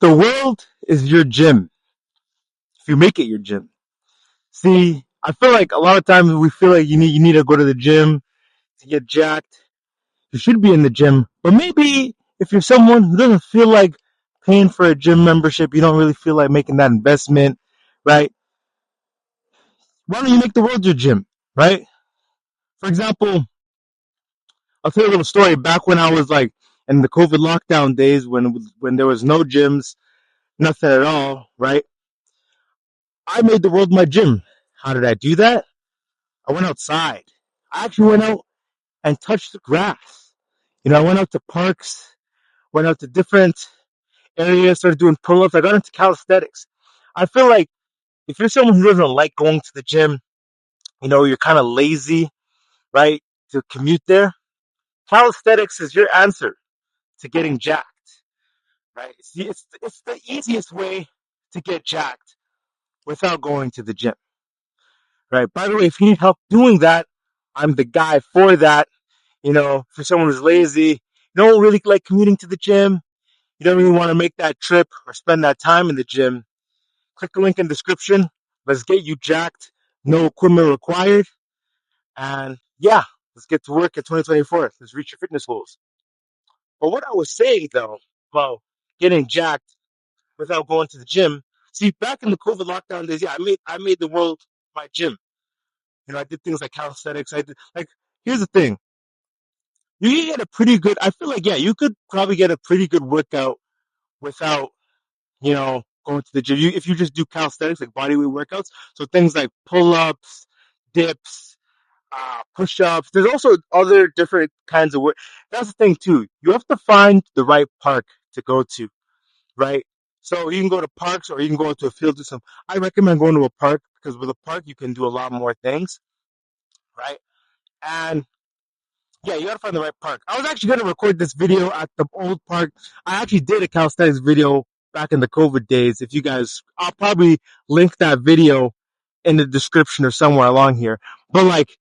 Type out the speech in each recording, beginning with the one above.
The world is your gym if you make it your gym. See, I feel like a lot of times we feel like you need to go to the gym to get jacked. You should be in the gym, but maybe if you're someone who doesn't feel like paying for a gym membership, you don't really feel like making that investment, right? Why don't you make the world your gym, right? For example, I'll tell you a little story. Back when I was like in the COVID lockdown days, when there was no gyms, nothing at all, right? I made the world my gym. How did I do that? I went outside. I actually went out and touched the grass. I went out to parks, went out to different areas, started doing pull ups. I got into calisthenics. I feel like if you're someone who doesn't like going to the gym, you're kind of lazy, right, to commute there, calisthenics is your answer to getting jacked, right? See, it's the easiest way to get jacked without going to the gym, right? By the way, if you need help doing that, I'm the guy for that. For someone who's lazy, you don't really like commuting to the gym, you don't really want to make that trip or spend that time in the gym, click the link in the description. Let's get you jacked. No equipment required. And yeah, let's get to work in 2024. Let's reach your fitness goals. But what I was saying though about getting jacked without going to the gym, see, back in the COVID lockdown days, yeah, I made the world my gym. I did things like calisthenics. I did like here's the thing. You can get a pretty good. I feel like yeah, you could probably get a pretty good workout without going to the gym. If you just do calisthenics, like bodyweight workouts, so things like pull-ups, dips, push-ups. There's also other different kinds of work. That's the thing too. You have to find the right park to go to, right? So you can go to parks or you can go to a field to some. I recommend going to a park because with a park you can do a lot more things, right? And yeah, you gotta find the right park. I was actually gonna record this video at the old park. I actually did a calisthenics video back in the COVID days. If you guys, I'll probably link that video in the description or somewhere along here. But like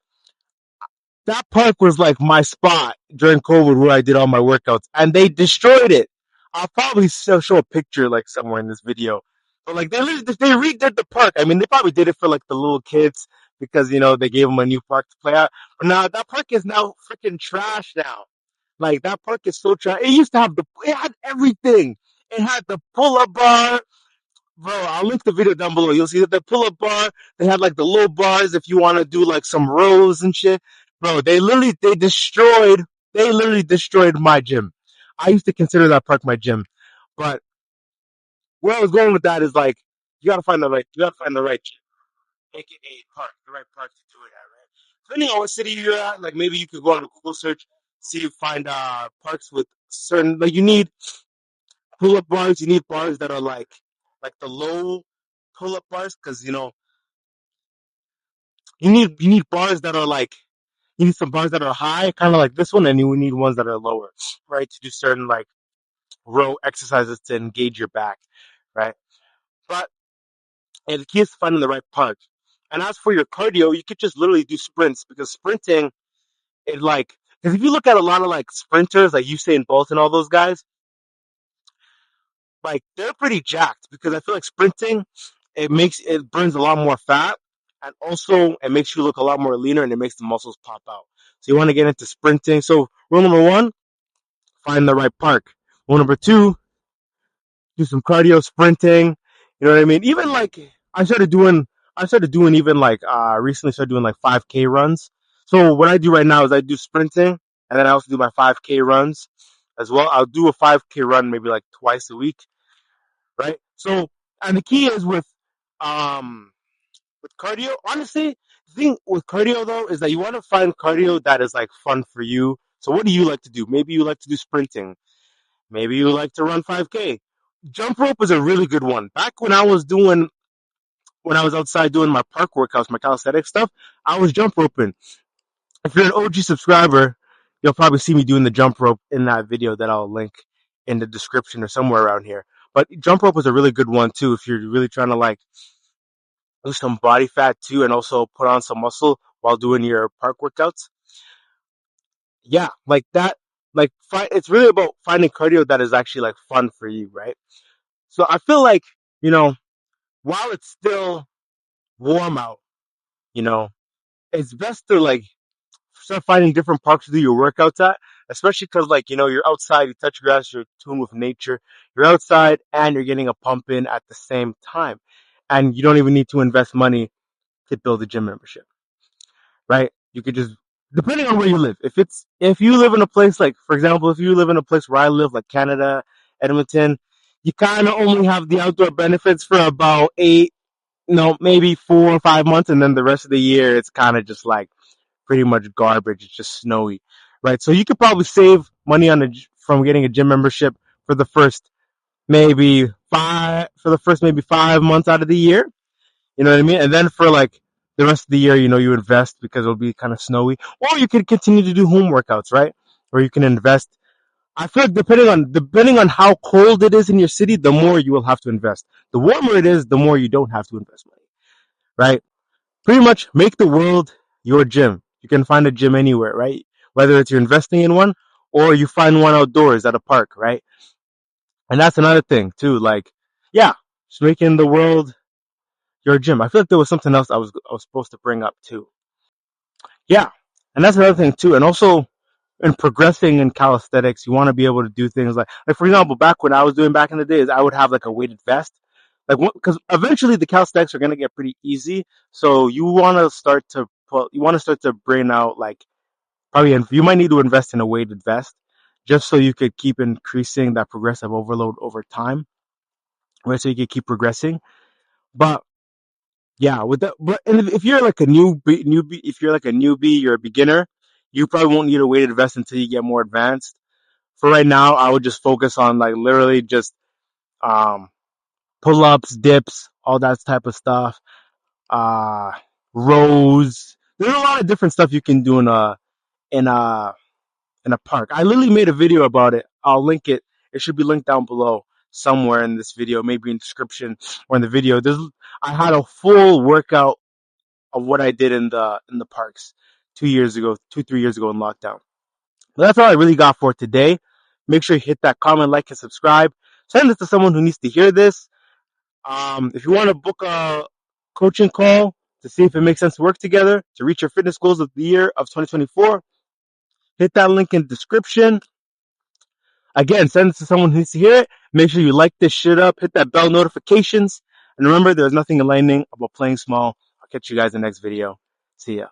that park was like my spot during COVID where I did all my workouts, and they destroyed it. I'll probably show a picture like somewhere in this video. But like they redid the park. I mean, they probably did it for like the little kids because they gave them a new park to play at. But now that park is now freaking trash now. Like that park is so trash. It used to have it had everything. It had the pull-up bar. Bro, I'll link the video down below. You'll see that the pull-up bar, they had like the low bars if you want to do like some rows and shit. Bro, they literally destroyed my gym. I used to consider that park my gym. But where I was going with that is like, you gotta find the right gym, aka park, the right park to do it at, right? Depending on what city you're at, like maybe you could go on a Google search, see if find parks with certain, like you need pull-up bars, you need bars that are like the low pull-up bars, because you need bars that are like you need some bars that are high, kind of like this one, and you need ones that are lower, right? To do certain like row exercises to engage your back, right? But and the key is finding the right punch. And as for your cardio, you could just literally do sprints because sprinting, it like because if you look at a lot of like sprinters, like Usain Bolt and all those guys, like they're pretty jacked because I feel like sprinting, it burns a lot more fat and also it makes you look a lot more leaner and it makes the muscles pop out. So you want to get into sprinting. So rule number one, find the right park. Rule number two, do some cardio sprinting. You know what I mean? Even like I started doing even like recently started doing like 5K runs. So what I do right now is I do sprinting and then I also do my 5K runs as well. I'll do a 5K run maybe like twice a week, right? So and the key is um with cardio, honestly, the thing with cardio though is that you want to find cardio that is like fun for you. So what do you like to do? Maybe you like to do sprinting. Maybe you like to run 5K. Jump rope is a really good one. Back when I was outside doing my park workouts, my calisthenics stuff, I was jump roping. If you're an OG subscriber, you'll probably see me doing the jump rope in that video that I'll link in the description or somewhere around here. But jump rope is a really good one too if you're really trying to like lose some body fat too and also put on some muscle while doing your park workouts. Yeah, like that. Like it's really about finding cardio that is actually like fun for you, right? So I feel like, you know, while it's still warm out, you know, it's best to like start finding different parks to do your workouts at, especially because like, you're outside, you touch grass, you're tuned with nature, you're outside and you're getting a pump in at the same time. And you don't even need to invest money to build a gym membership, right? You could just, depending on where you live, if you live in a place like, for example, if you live in a place where I live, like Canada, Edmonton, you kind of only have the outdoor benefits for about maybe 4 or 5 months. And then the rest of the year, it's kind of just like pretty much garbage. It's just snowy, right? So you could probably save money from getting a gym membership for the first maybe 5 months out of the year. You know what I mean? And then for like the rest of the year, you invest because it'll be kind of snowy. Or you could continue to do home workouts, right? Or you can invest. I feel like depending on how cold it is in your city, the more you will have to invest. The warmer it is, the more you don't have to invest money, right? Pretty much make the world your gym. You can find a gym anywhere, right? Whether it's you're investing in one or you find one outdoors at a park, right? And that's another thing too. Like, yeah, just making the world your gym. I feel like there was something else I was supposed to bring up too. Yeah, and that's another thing too. And also in progressing in calisthenics, you want to be able to do things like for example, back when I was doing back in the days, I would have like a weighted vest, like because eventually the calisthenics are gonna get pretty easy. So you want to start to bring out like probably, and you might need to invest in a weighted vest just so you could keep increasing that progressive overload over time, right? So you could keep progressing. But yeah, with that, but and if you're like a if you're like a newbie, you're a beginner, you probably won't need a weighted vest until you get more advanced. For right now, I would just focus on like literally just um pull ups, dips, all that type of stuff. Uh rows. There's a lot of different stuff you can do in a in a park. I literally made a video about it. I'll link it. It should be linked down below somewhere in this video, maybe in the description or in the video. I had a full workout of what I did in the parks 2 years ago, 3 years ago in lockdown. But that's all I really got for today. Make sure you hit that comment, like, and subscribe. Send this to someone who needs to hear this. If you want to book a coaching call to see if it makes sense to work together to reach your fitness goals of the year of 2024, hit that link in the description. Again, send this to someone who needs to hear it. Make sure you like this shit up, hit that bell notifications. And remember, there's nothing enlightening about playing small. I'll catch you guys in the next video. See ya.